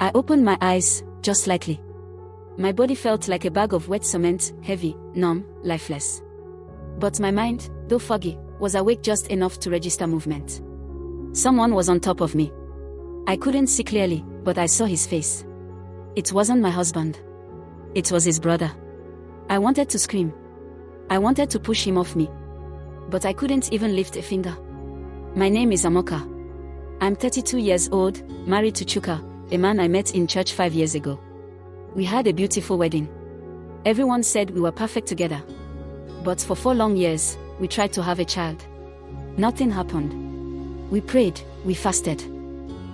I opened my eyes, just slightly. My body felt like a bag of wet cement, heavy, numb, lifeless. But my mind, though foggy, was awake just enough to register movement. Someone was on top of me. I couldn't see clearly, but I saw his face. It wasn't my husband. It was his brother. I wanted to scream. I wanted to push him off me. But I couldn't even lift a finger. My name is Amoka. I'm 32 years old, married to Chuka, a man I met in church 5 years ago. We had a beautiful wedding. Everyone said we were perfect together. But for 4 long years, we tried to have a child. Nothing happened. We prayed, we fasted.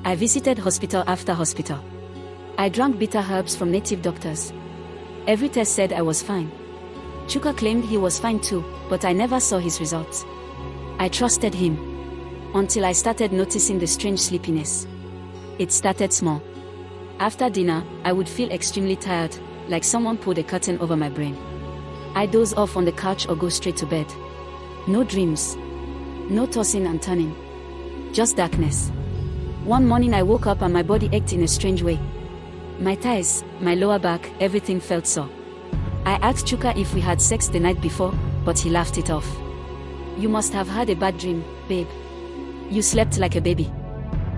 I visited hospital after hospital. I drank bitter herbs from native doctors. Every test said I was fine. Chuka claimed he was fine too, but I never saw his results. I trusted him. Until I started noticing the strange sleepiness. It started small. After dinner, I would feel extremely tired, like someone pulled a curtain over my brain. I'd doze off on the couch or go straight to bed. No dreams. No tossing and turning. Just darkness. One morning I woke up and my body ached in a strange way. My thighs, my lower back, everything felt sore. I asked Chuka if we had sex the night before, but he laughed it off. You must have had a bad dream, babe. You slept like a baby.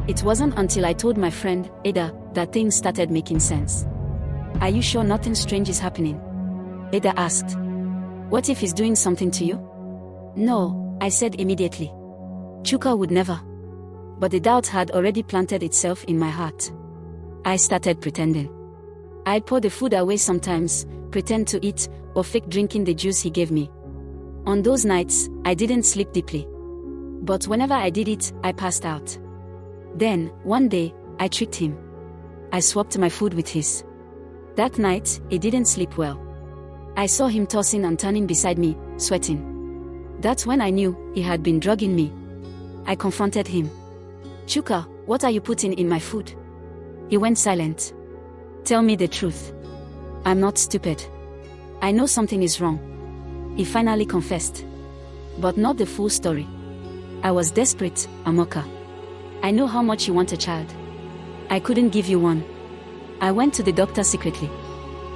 It wasn't until I told my friend, Ada, that things started making sense. Are you sure nothing strange is happening? Ada asked. What if he's doing something to you? No, I said immediately. Chuka would never. But the doubt had already planted itself in my heart. I started pretending. I'd pour the food away sometimes, pretend to eat, or fake drinking the juice he gave me. On those nights, I didn't sleep deeply. But whenever I did it, I passed out. Then, one day, I tricked him. I swapped my food with his. That night, he didn't sleep well. I saw him tossing and turning beside me, sweating. That's when I knew he had been drugging me. I confronted him. Chuka, what are you putting in my food? He went silent. Tell me the truth. I'm not stupid. I know something is wrong. He finally confessed. But not the full story. I was desperate, Amoka. I know how much you want a child. I couldn't give you one. I went to the doctor secretly.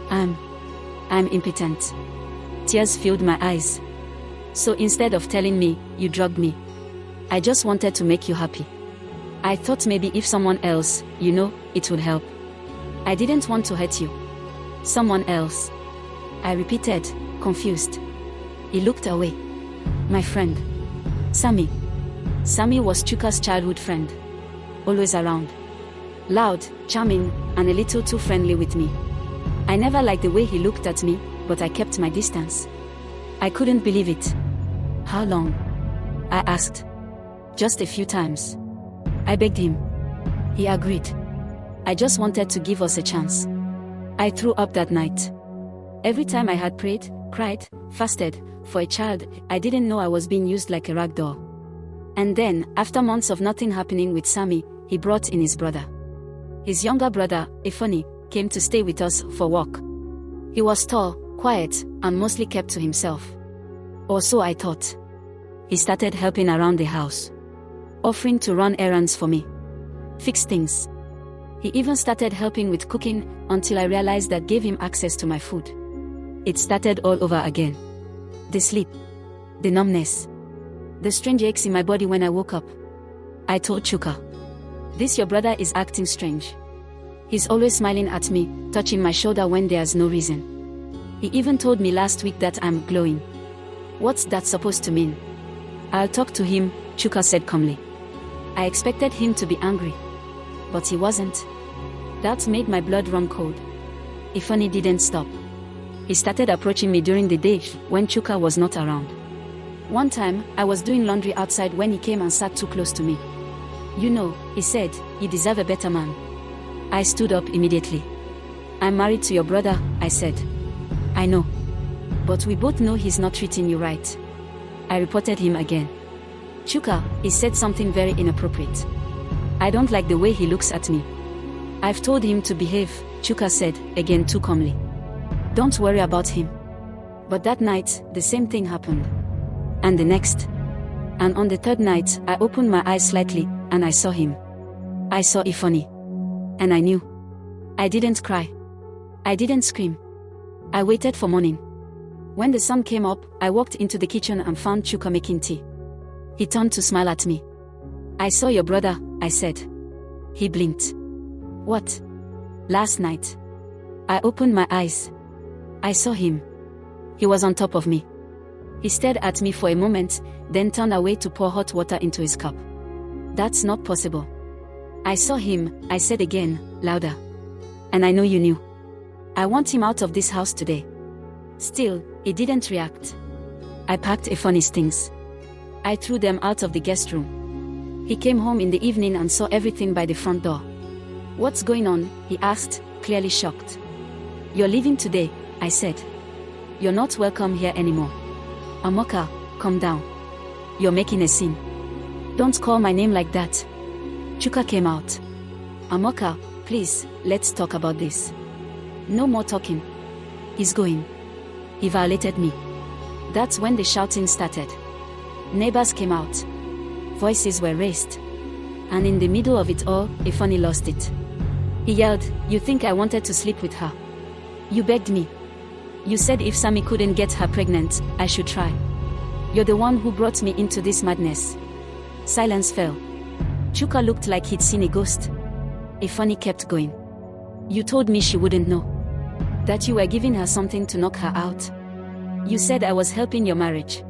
I'm impotent. Tears filled my eyes. So instead of telling me, you drugged me. I just wanted to make you happy. I thought maybe if someone else, it would help. I didn't want to hurt you. Someone else. I repeated, confused. He looked away. My friend. Sammy. Sammy was Chuka's childhood friend. Always around. Loud, charming, and a little too friendly with me. I never liked the way he looked at me, but I kept my distance. I couldn't believe it. How long? I asked. Just a few times. I begged him. He agreed. I just wanted to give us a chance. I threw up that night. Every time I had prayed, cried, fasted, for a child, I didn't know I was being used like a rag doll. And then, after months of nothing happening with Sammy, he brought in his brother. His younger brother, Ifani, came to stay with us for work. He was tall, quiet, and mostly kept to himself. Or so I thought. He started helping around the house. Offering to run errands for me. Fix things. He even started helping with cooking, until I realized that gave him access to my food. It started all over again. The sleep. The numbness. The strange aches in my body when I woke up. I told Chuka. This your brother is acting strange. He's always smiling at me, touching my shoulder when there's no reason. He even told me last week that I'm glowing. What's that supposed to mean? I'll talk to him, Chuka said calmly. I expected him to be angry. But he wasn't. That made my blood run cold. Ifani didn't stop. He started approaching me during the day when Chuka was not around. One time, I was doing laundry outside when he came and sat too close to me. He said, you deserve a better man. I stood up immediately. I'm married to your brother, I said. I know. But we both know he's not treating you right. I reported him again. Chuka, he said something very inappropriate. I don't like the way he looks at me. I've told him to behave, Chuka said, again too calmly. Don't worry about him. But that night, the same thing happened. And the next. And on the third night, I opened my eyes slightly, and I saw him. I saw Ifani. And I knew. I didn't cry. I didn't scream. I waited for morning. When the sun came up, I walked into the kitchen and found Chuka making tea. He turned to smile at me. I saw your brother, I said. He blinked. What? Last night. I opened my eyes. I saw him. He was on top of me. He stared at me for a moment, then turned away to pour hot water into his cup. That's not possible. I saw him, I said again, louder. And I know you knew. I want him out of this house today. Still, he didn't react. I packed Efoni's things. I threw them out of the guest room. He came home in the evening and saw everything by the front door. What's going on? He asked, clearly shocked. You're leaving today, I said. You're not welcome here anymore. Amoka, calm down. You're making a scene. Don't call my name like that. Chuka came out. Amoka, please, let's talk about this. No more talking. He's going. He violated me. That's when the shouting started. Neighbors came out. Voices were raised. And in the middle of it all, Efoni lost it. He yelled, "You think I wanted to sleep with her? You begged me. You said if Sammy couldn't get her pregnant, I should try. You're the one who brought me into this madness." Silence fell. Chuka looked like he'd seen a ghost. Efoni kept going. "You told me she wouldn't know. That you were giving her something to knock her out. You said I was helping your marriage.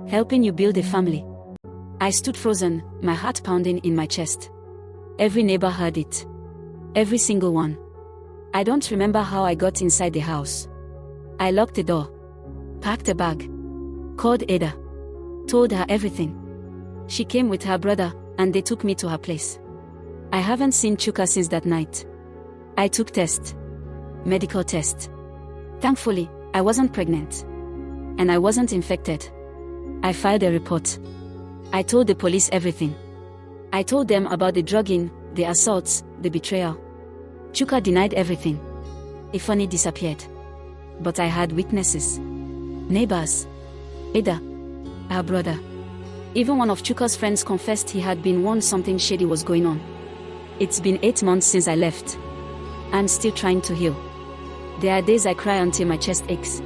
Helping you build a family." I stood frozen, my heart pounding in my chest. Every neighbor heard it. Every single one. I don't remember how I got inside the house. I locked the door. Packed a bag. Called Ada. Told her everything. She came with her brother, and they took me to her place. I haven't seen Chuka since that night. I took tests. Medical test. Thankfully, I wasn't pregnant. And I wasn't infected. I filed a report. I told the police everything. I told them about the drugging, the assaults, the betrayal. Chuka denied everything. Efoni disappeared. But I had witnesses. Neighbors. Ada. Her brother. Even one of Chuka's friends confessed he had been warned something shady was going on. It's been 8 months since I left. I'm still trying to heal. There are days I cry until my chest aches.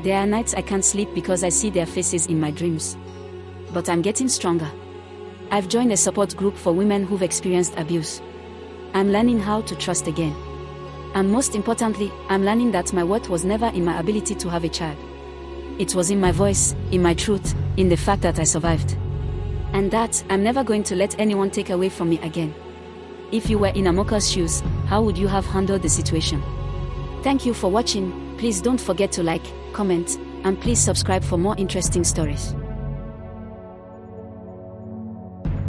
There are nights I can't sleep because I see their faces in my dreams. But I'm getting stronger. I've joined a support group for women who've experienced abuse. I'm learning how to trust again. And most importantly, I'm learning that my worth was never in my ability to have a child. It was in my voice, in my truth, in the fact that I survived. And that I'm never going to let anyone take away from me again. If you were in Amoka's shoes, how would you have handled the situation? Thank you for watching. Please don't forget to like, comment, and please subscribe for more interesting stories.